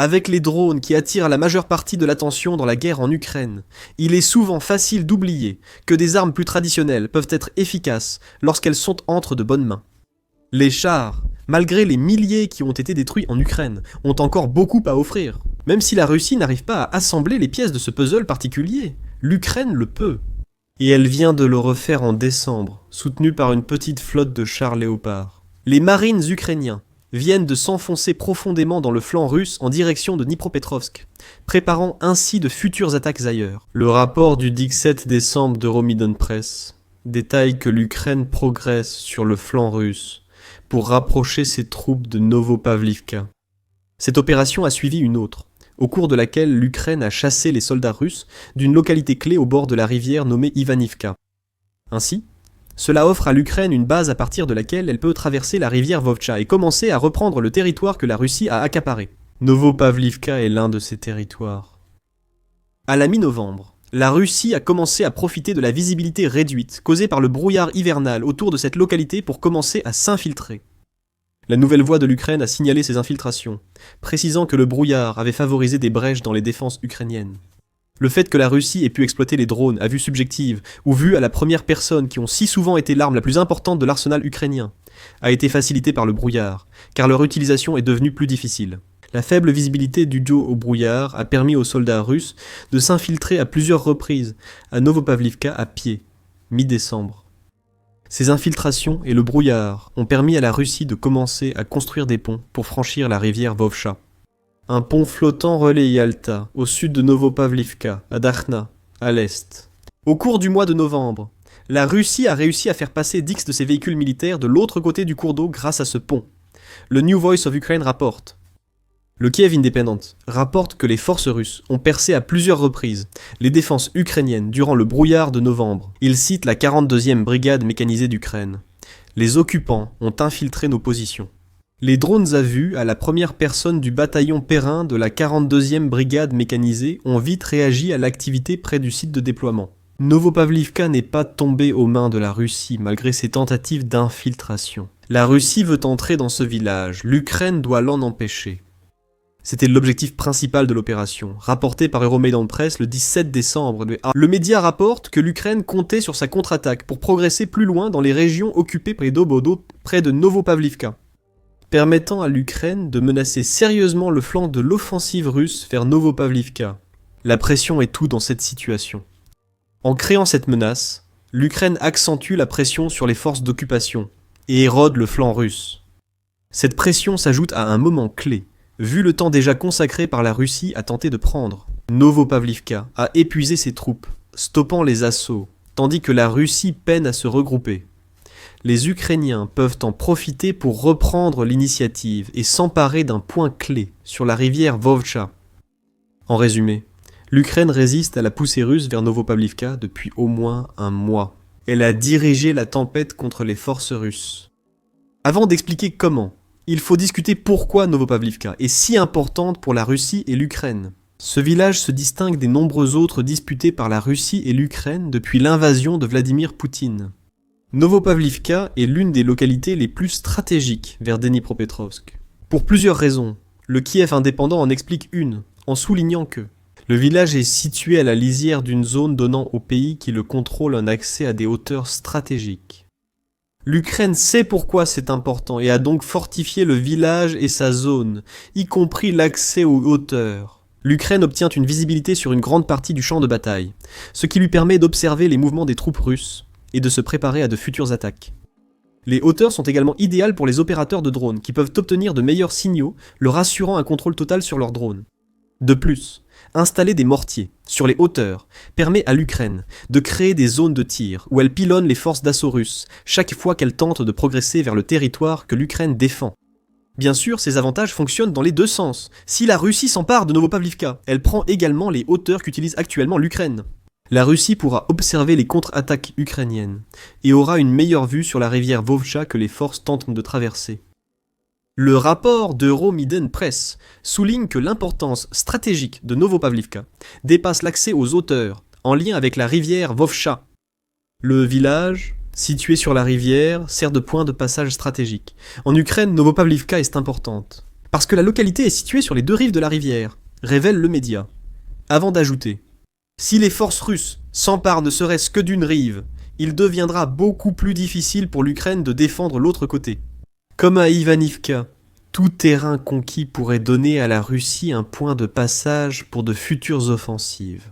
Avec les drones qui attirent la majeure partie de l'attention dans la guerre en Ukraine, il est souvent facile d'oublier que des armes plus traditionnelles peuvent être efficaces lorsqu'elles sont entre de bonnes mains. Les chars, malgré les milliers qui ont été détruits en Ukraine, ont encore beaucoup à offrir. Même si la Russie n'arrive pas à assembler les pièces de ce puzzle particulier, l'Ukraine le peut. Et elle vient de le refaire en décembre, soutenue par une petite flotte de chars Léopard. Les marines ukrainiens viennent de s'enfoncer profondément dans le flanc russe en direction de Dnipropetrovsk, préparant ainsi de futures attaques ailleurs. Le rapport du 17 décembre d'Euromaidan Press détaille que l'Ukraine progresse sur le flanc russe pour rapprocher ses troupes de Novopavlivka. Cette opération a suivi une autre, au cours de laquelle l'Ukraine a chassé les soldats russes d'une localité clé au bord de la rivière nommée Ivanivka. Ainsi, cela offre à l'Ukraine une base à partir de laquelle elle peut traverser la rivière Vovcha et commencer à reprendre le territoire que la Russie a accaparé. Novopavlivka est l'un de ces territoires. À la mi-novembre, la Russie a commencé à profiter de la visibilité réduite causée par le brouillard hivernal autour de cette localité pour commencer à s'infiltrer. La nouvelle voix de l'Ukraine a signalé ces infiltrations, précisant que le brouillard avait favorisé des brèches dans les défenses ukrainiennes. Le fait que la Russie ait pu exploiter les drones à vue subjective ou vue à la première personne qui ont si souvent été l'arme la plus importante de l'arsenal ukrainien a été facilité par le brouillard, car leur utilisation est devenue plus difficile. La faible visibilité due au brouillard a permis aux soldats russes de s'infiltrer à plusieurs reprises à Novopavlivka à pied, mi-décembre. Ces infiltrations et le brouillard ont permis à la Russie de commencer à construire des ponts pour franchir la rivière Vovcha. Un pont flottant relie Yalta, au sud de Novopavlivka, à Dakhna, à l'est. Au cours du mois de novembre, la Russie a réussi à faire passer 10 de ses véhicules militaires de l'autre côté du cours d'eau grâce à ce pont. Le New Voice of Ukraine rapporte. Le Kiev Independent rapporte que les forces russes ont percé à plusieurs reprises les défenses ukrainiennes durant le brouillard de novembre. Il cite la 42e brigade mécanisée d'Ukraine. Les occupants ont infiltré nos positions. Les drones à vue à la première personne du bataillon Perrin de la 42e brigade mécanisée ont vite réagi à l'activité près du site de déploiement. Novopavlivka n'est pas tombée aux mains de la Russie malgré ses tentatives d'infiltration. La Russie veut entrer dans ce village, l'Ukraine doit l'en empêcher. C'était l'objectif principal de l'opération, rapporté par Euromaidan Press le 17 décembre. Le média rapporte que l'Ukraine comptait sur sa contre-attaque pour progresser plus loin dans les régions occupées près d'Obodo, près de Novopavlivka, permettant à l'Ukraine de menacer sérieusement le flanc de l'offensive russe vers Novopavlivka. La pression est tout dans cette situation. En créant cette menace, l'Ukraine accentue la pression sur les forces d'occupation et érode le flanc russe. Cette pression s'ajoute à un moment clé, vu le temps déjà consacré par la Russie à tenter de prendre. Novopavlivka a épuisé ses troupes, stoppant les assauts, tandis que la Russie peine à se regrouper. Les Ukrainiens peuvent en profiter pour reprendre l'initiative et s'emparer d'un point clé sur la rivière Vovcha. En résumé, l'Ukraine résiste à la poussée russe vers Novopavlivka depuis au moins un mois. Elle a dirigé la tempête contre les forces russes. Avant d'expliquer comment, il faut discuter pourquoi Novopavlivka est si importante pour la Russie et l'Ukraine. Ce village se distingue des nombreux autres disputés par la Russie et l'Ukraine depuis l'invasion de Vladimir Poutine. Novopavlivka est l'une des localités les plus stratégiques vers Dnipropetrovsk. Pour plusieurs raisons, le Kiev indépendant en explique une, en soulignant que le village est situé à la lisière d'une zone donnant au pays qui le contrôle un accès à des hauteurs stratégiques. L'Ukraine sait pourquoi c'est important et a donc fortifié le village et sa zone, y compris l'accès aux hauteurs. L'Ukraine obtient une visibilité sur une grande partie du champ de bataille, ce qui lui permet d'observer les mouvements des troupes russes et de se préparer à de futures attaques. Les hauteurs sont également idéales pour les opérateurs de drones qui peuvent obtenir de meilleurs signaux, leur assurant un contrôle total sur leurs drones. De plus, installer des mortiers sur les hauteurs permet à l'Ukraine de créer des zones de tir où elle pilonne les forces d'assaut russes chaque fois qu'elle tente de progresser vers le territoire que l'Ukraine défend. Bien sûr, ces avantages fonctionnent dans les deux sens. Si la Russie s'empare de Novopavlivka, elle prend également les hauteurs qu'utilise actuellement l'Ukraine. La Russie pourra observer les contre-attaques ukrainiennes et aura une meilleure vue sur la rivière Vovcha que les forces tentent de traverser. Le rapport d'Euromaidan Press souligne que l'importance stratégique de Novopavlivka dépasse l'accès aux hauteurs en lien avec la rivière Vovcha. Le village, situé sur la rivière, sert de point de passage stratégique. En Ukraine, Novopavlivka est importante. Parce que la localité est située sur les deux rives de la rivière, révèle le média. Avant d'ajouter, si les forces russes s'emparent ne serait-ce que d'une rive, il deviendra beaucoup plus difficile pour l'Ukraine de défendre l'autre côté. Comme à Ivanivka, tout terrain conquis pourrait donner à la Russie un point de passage pour de futures offensives.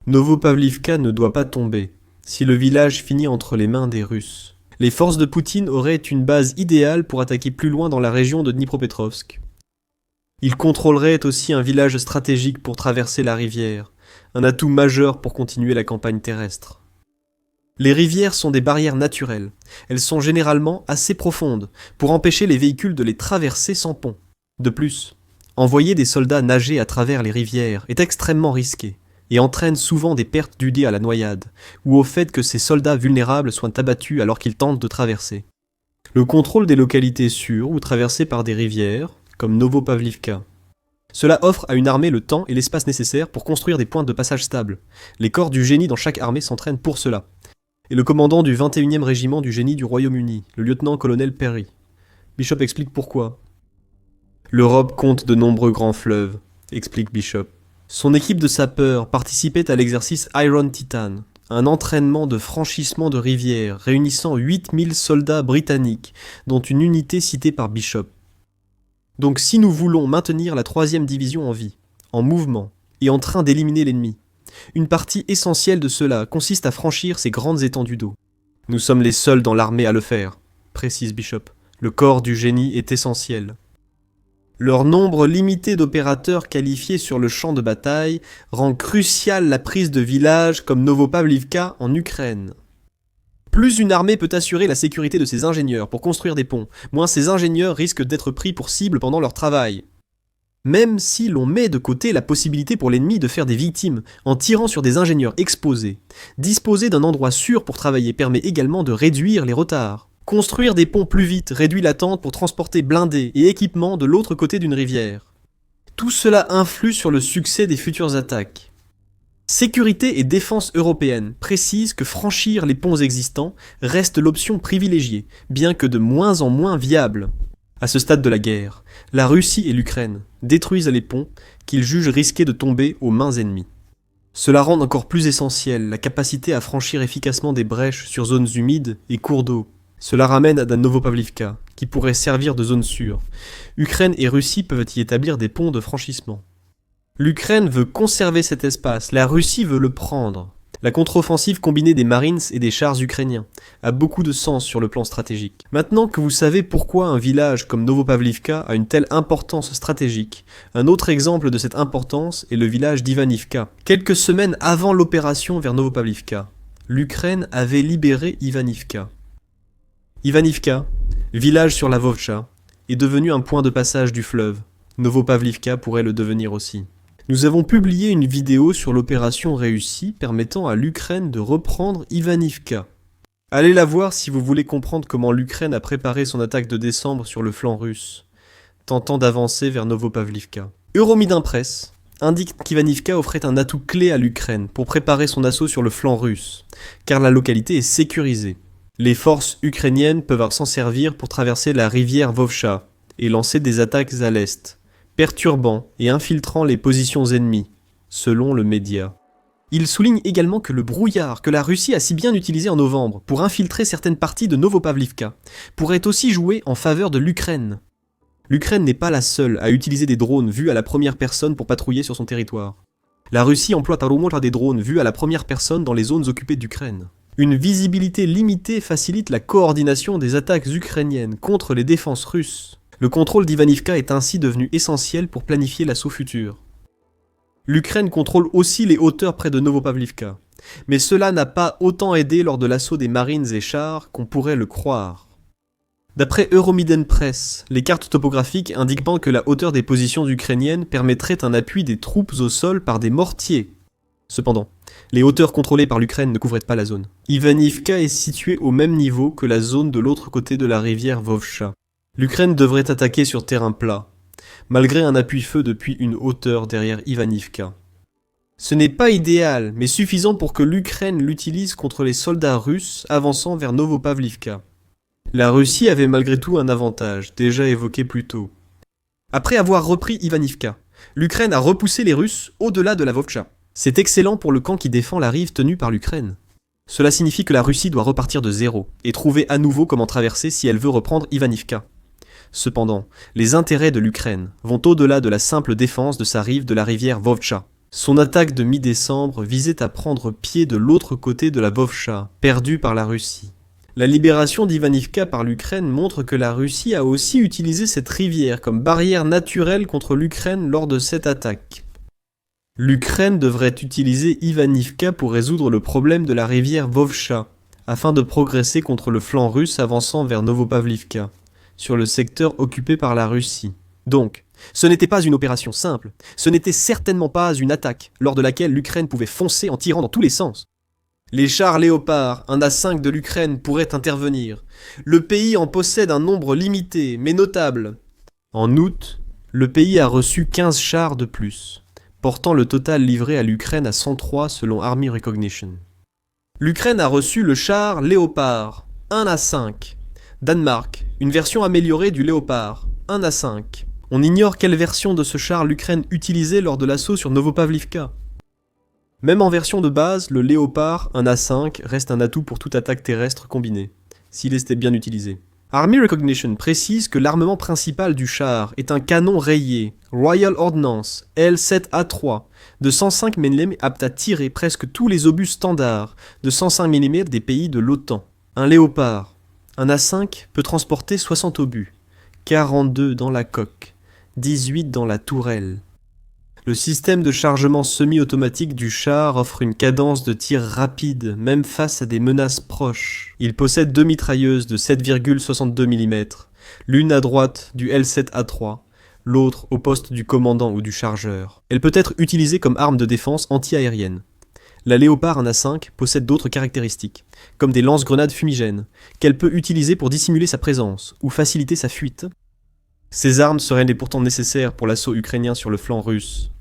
Novopavlivka ne doit pas tomber, si le village finit entre les mains des Russes. Les forces de Poutine auraient une base idéale pour attaquer plus loin dans la région de Dnipropetrovsk. Ils contrôleraient aussi un village stratégique pour traverser la rivière, un atout majeur pour continuer la campagne terrestre. Les rivières sont des barrières naturelles. Elles sont généralement assez profondes pour empêcher les véhicules de les traverser sans pont. De plus, envoyer des soldats nager à travers les rivières est extrêmement risqué et entraîne souvent des pertes dues à la noyade ou au fait que ces soldats vulnérables soient abattus alors qu'ils tentent de traverser. Le contrôle des localités sûres ou traversées par des rivières, comme Novopavlivka. Cela offre à une armée le temps et l'espace nécessaires pour construire des points de passage stables. Les corps du génie dans chaque armée s'entraînent pour cela. Et le commandant du 21e régiment du génie du Royaume-Uni, le lieutenant-colonel Perry. Bishop explique pourquoi. L'Europe compte de nombreux grands fleuves, explique Bishop. Son équipe de sapeurs participait à l'exercice Iron Titan, un entraînement de franchissement de rivières réunissant 8000 soldats britanniques, dont une unité citée par Bishop. Donc si nous voulons maintenir la 3e division en vie, en mouvement, et en train d'éliminer l'ennemi, une partie essentielle de cela consiste à franchir ces grandes étendues d'eau. Nous sommes les seuls dans l'armée à le faire, précise Bishop. Le corps du génie est essentiel. Leur nombre limité d'opérateurs qualifiés sur le champ de bataille rend cruciale la prise de villages comme Novopavlivka en Ukraine. Plus une armée peut assurer la sécurité de ses ingénieurs pour construire des ponts, moins ces ingénieurs risquent d'être pris pour cible pendant leur travail. Même si l'on met de côté la possibilité pour l'ennemi de faire des victimes en tirant sur des ingénieurs exposés, disposer d'un endroit sûr pour travailler permet également de réduire les retards. Construire des ponts plus vite réduit l'attente pour transporter blindés et équipements de l'autre côté d'une rivière. Tout cela influe sur le succès des futures attaques. Sécurité et défense européenne précisent que franchir les ponts existants reste l'option privilégiée, bien que de moins en moins viable. À ce stade de la guerre, la Russie et l'Ukraine détruisent les ponts qu'ils jugent risqués de tomber aux mains ennemies. Cela rend encore plus essentielle la capacité à franchir efficacement des brèches sur zones humides et cours d'eau. Cela ramène à Novopavlivka, qui pourrait servir de zone sûre. Ukraine et Russie peuvent y établir des ponts de franchissement. L'Ukraine veut conserver cet espace, la Russie veut le prendre. La contre-offensive combinée des Marines et des chars ukrainiens a beaucoup de sens sur le plan stratégique. Maintenant que vous savez pourquoi un village comme Novopavlivka a une telle importance stratégique, un autre exemple de cette importance est le village d'Ivanivka. Quelques semaines avant l'opération vers Novopavlivka, l'Ukraine avait libéré Ivanivka. Ivanivka, village sur la Vovcha, est devenu un point de passage du fleuve. Novopavlivka pourrait le devenir aussi. Nous avons publié une vidéo sur l'opération réussie permettant à l'Ukraine de reprendre Ivanivka. Allez la voir si vous voulez comprendre comment l'Ukraine a préparé son attaque de décembre sur le flanc russe, tentant d'avancer vers Novopavlivka. Euromedin Press indique qu'Ivanivka offrait un atout clé à l'Ukraine pour préparer son assaut sur le flanc russe, car la localité est sécurisée. Les forces ukrainiennes peuvent s'en servir pour traverser la rivière Vovcha et lancer des attaques à l'est, perturbant et infiltrant les positions ennemies, selon le média. Il souligne également que le brouillard que la Russie a si bien utilisé en novembre pour infiltrer certaines parties de Novopavlivka pourrait aussi jouer en faveur de l'Ukraine. L'Ukraine n'est pas la seule à utiliser des drones vus à la première personne pour patrouiller sur son territoire. La Russie emploie des drones vus à la première personne dans les zones occupées d'Ukraine. Une visibilité limitée facilite la coordination des attaques ukrainiennes contre les défenses russes. Le contrôle d'Ivanivka est ainsi devenu essentiel pour planifier l'assaut futur. L'Ukraine contrôle aussi les hauteurs près de Novopavlivka, mais cela n'a pas autant aidé lors de l'assaut des marines et chars qu'on pourrait le croire. D'après Euromedin Press, les cartes topographiques indiquant que la hauteur des positions ukrainiennes permettrait un appui des troupes au sol par des mortiers. Cependant, les hauteurs contrôlées par l'Ukraine ne couvraient pas la zone. Ivanivka est située au même niveau que la zone de l'autre côté de la rivière Vovcha. L'Ukraine devrait attaquer sur terrain plat, malgré un appui-feu depuis une hauteur derrière Ivanivka. Ce n'est pas idéal, mais suffisant pour que l'Ukraine l'utilise contre les soldats russes avançant vers Novopavlivka. La Russie avait malgré tout un avantage, déjà évoqué plus tôt. Après avoir repris Ivanivka, l'Ukraine a repoussé les Russes au-delà de la Vovcha. C'est excellent pour le camp qui défend la rive tenue par l'Ukraine. Cela signifie que la Russie doit repartir de zéro et trouver à nouveau comment traverser si elle veut reprendre Ivanivka. Cependant, les intérêts de l'Ukraine vont au-delà de la simple défense de sa rive de la rivière Vovcha. Son attaque de mi-décembre visait à prendre pied de l'autre côté de la Vovcha, perdue par la Russie. La libération d'Ivanivka par l'Ukraine montre que la Russie a aussi utilisé cette rivière comme barrière naturelle contre l'Ukraine lors de cette attaque. L'Ukraine devrait utiliser Ivanivka pour résoudre le problème de la rivière Vovcha, afin de progresser contre le flanc russe avançant vers Novopavlivka, sur le secteur occupé par la Russie. Donc, ce n'était pas une opération simple, ce n'était certainement pas une attaque, lors de laquelle l'Ukraine pouvait foncer en tirant dans tous les sens. Les chars Léopard, un A5 de l'Ukraine, pourraient intervenir. Le pays en possède un nombre limité, mais notable. En août, le pays a reçu 15 chars de plus, portant le total livré à l'Ukraine à 103 selon Army Recognition. L'Ukraine a reçu le char Léopard, un A5. Danemark, une version améliorée du Léopard, un A5. On ignore quelle version de ce char l'Ukraine utilisait lors de l'assaut sur Novopavlivka. Même en version de base, le Léopard, un A5, reste un atout pour toute attaque terrestre combinée, s'il était bien utilisé. Army Recognition précise que l'armement principal du char est un canon rayé Royal Ordnance L7A3 de 105 mm apte à tirer presque tous les obus standards de 105 mm des pays de l'OTAN. Un Léopard, un A5 peut transporter 60 obus, 42 dans la coque, 18 dans la tourelle. Le système de chargement semi-automatique du char offre une cadence de tir rapide, même face à des menaces proches. Il possède deux mitrailleuses de 7,62 mm, l'une à droite du L7A3, l'autre au poste du commandant ou du chargeur. Elle peut être utilisée comme arme de défense anti-aérienne. La Léopard 1A5 possède d'autres caractéristiques, comme des lance-grenades fumigènes, qu'elle peut utiliser pour dissimuler sa présence ou faciliter sa fuite. Ces armes seraient pourtant nécessaires pour l'assaut ukrainien sur le flanc russe.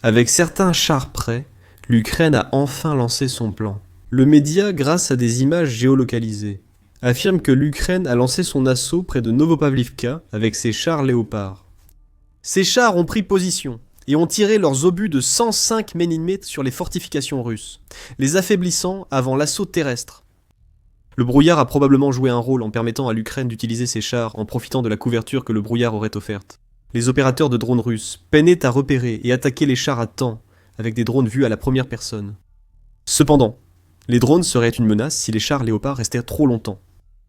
Avec certains chars prêts, l'Ukraine a enfin lancé son plan. Le média, grâce à des images géolocalisées, affirme que l'Ukraine a lancé son assaut près de Novopavlivka avec ses chars Léopard. Ces chars ont pris position et ont tiré leurs obus de 105 mm sur les fortifications russes, les affaiblissant avant l'assaut terrestre. Le brouillard a probablement joué un rôle en permettant à l'Ukraine d'utiliser ses chars en profitant de la couverture que le brouillard aurait offerte. Les opérateurs de drones russes peinaient à repérer et attaquer les chars à temps avec des drones vus à la première personne. Cependant, les drones seraient une menace si les chars Léopard restaient trop longtemps.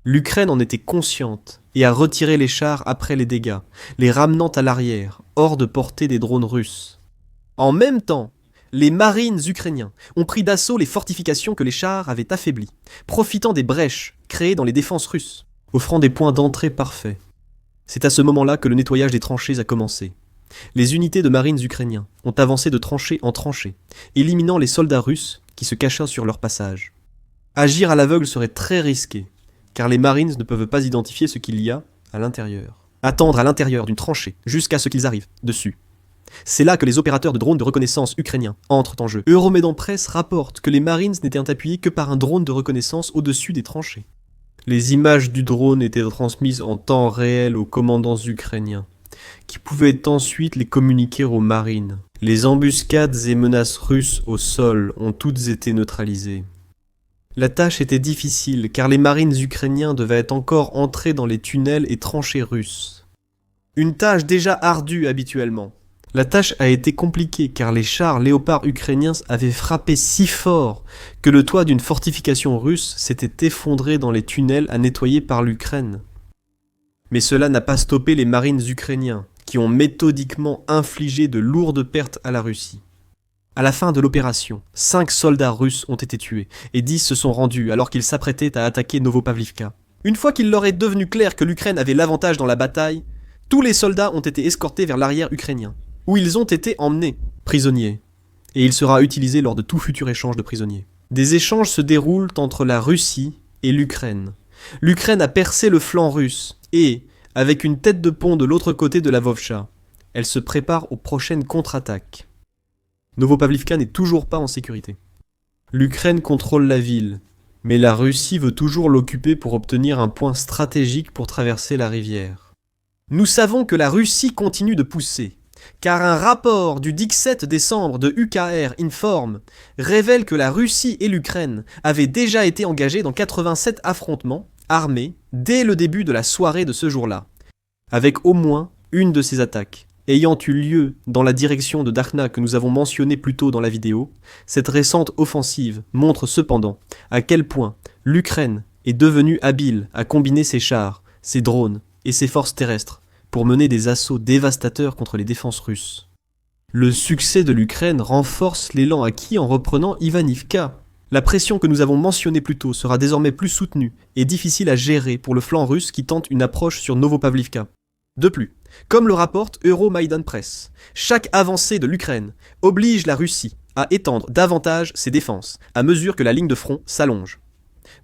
L'Ukraine en était consciente et a retiré les chars après les dégâts, les ramenant à l'arrière, hors de portée des drones russes. En même temps, les marines ukrainiens ont pris d'assaut les fortifications que les chars avaient affaiblies, profitant des brèches créées dans les défenses russes, offrant des points d'entrée parfaits. C'est à ce moment-là que le nettoyage des tranchées a commencé. Les unités de marines ukrainiens ont avancé de tranchée en tranchée, éliminant les soldats russes qui se cachaient sur leur passage. Agir à l'aveugle serait très risqué, car les marines ne peuvent pas identifier ce qu'il y a à l'intérieur. Attendre à l'intérieur d'une tranchée jusqu'à ce qu'ils arrivent dessus. C'est là que les opérateurs de drones de reconnaissance ukrainiens entrent en jeu. Euromédan Press rapporte que les Marines n'étaient appuyés que par un drone de reconnaissance au-dessus des tranchées. Les images du drone étaient transmises en temps réel aux commandants ukrainiens, qui pouvaient ensuite les communiquer aux marines. Les embuscades et menaces russes au sol ont toutes été neutralisées. La tâche était difficile car les marines ukrainiens devaient encore entrer dans les tunnels et tranchées russes. Une tâche déjà ardue habituellement. La tâche a été compliquée car les chars Léopard ukrainiens avaient frappé si fort que le toit d'une fortification russe s'était effondré dans les tunnels à nettoyer par l'Ukraine. Mais cela n'a pas stoppé les marines ukrainiens, qui ont méthodiquement infligé de lourdes pertes à la Russie. À la fin de l'opération, 5 soldats russes ont été tués et 10 se sont rendus alors qu'ils s'apprêtaient à attaquer Novopavlivka. Une fois qu'il leur est devenu clair que l'Ukraine avait l'avantage dans la bataille, tous les soldats ont été escortés vers l'arrière ukrainien, où ils ont été emmenés prisonniers, et il sera utilisé lors de tout futur échange de prisonniers. Des échanges se déroulent entre la Russie et l'Ukraine. L'Ukraine a percé le flanc russe, et, avec une tête de pont de l'autre côté de la Vovcha, elle se prépare aux prochaines contre-attaques. Novopavlivka n'est toujours pas en sécurité. L'Ukraine contrôle la ville, mais la Russie veut toujours l'occuper pour obtenir un point stratégique pour traverser la rivière. Nous savons que la Russie continue de pousser, car un rapport du 17 décembre de UKR Inform révèle que la Russie et l'Ukraine avaient déjà été engagées dans 87 affrontements armés dès le début de la soirée de ce jour-là, avec au moins une de ces attaques ayant eu lieu dans la direction de Dakhna que nous avons mentionné plus tôt dans la vidéo. Cette récente offensive montre cependant à quel point l'Ukraine est devenue habile à combiner ses chars, ses drones et ses forces terrestres pour mener des assauts dévastateurs contre les défenses russes. Le succès de l'Ukraine renforce l'élan acquis en reprenant Ivanivka. La pression que nous avons mentionnée plus tôt sera désormais plus soutenue et difficile à gérer pour le flanc russe qui tente une approche sur Novopavlivka. De plus, comme le rapporte Euromaidan Press, chaque avancée de l'Ukraine oblige la Russie à étendre davantage ses défenses à mesure que la ligne de front s'allonge.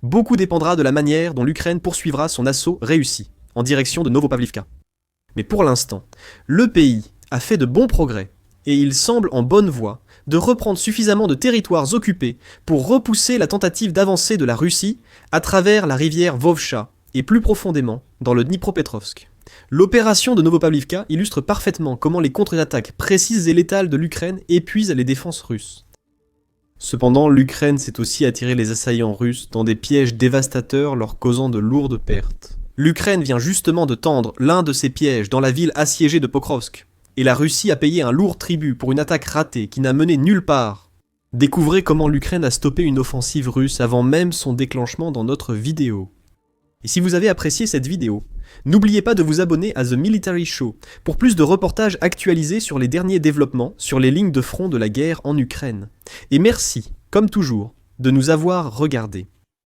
Beaucoup dépendra de la manière dont l'Ukraine poursuivra son assaut réussi en direction de Novopavlivka. Mais pour l'instant, le pays a fait de bons progrès et il semble en bonne voie de reprendre suffisamment de territoires occupés pour repousser la tentative d'avancée de la Russie à travers la rivière Vovcha et plus profondément dans le Dnipropetrovsk. L'opération de Novopavlivka illustre parfaitement comment les contre-attaques précises et létales de l'Ukraine épuisent les défenses russes. Cependant, l'Ukraine s'est aussi attiré les assaillants russes dans des pièges dévastateurs leur causant de lourdes pertes. L'Ukraine vient justement de tendre l'un de ces pièges dans la ville assiégée de Pokrovsk, et la Russie a payé un lourd tribut pour une attaque ratée qui n'a mené nulle part. Découvrez comment l'Ukraine a stoppé une offensive russe avant même son déclenchement dans notre vidéo. Et si vous avez apprécié cette vidéo, n'oubliez pas de vous abonner à The Military Show pour plus de reportages actualisés sur les derniers développements sur les lignes de front de la guerre en Ukraine. Et merci, comme toujours, de nous avoir regardés.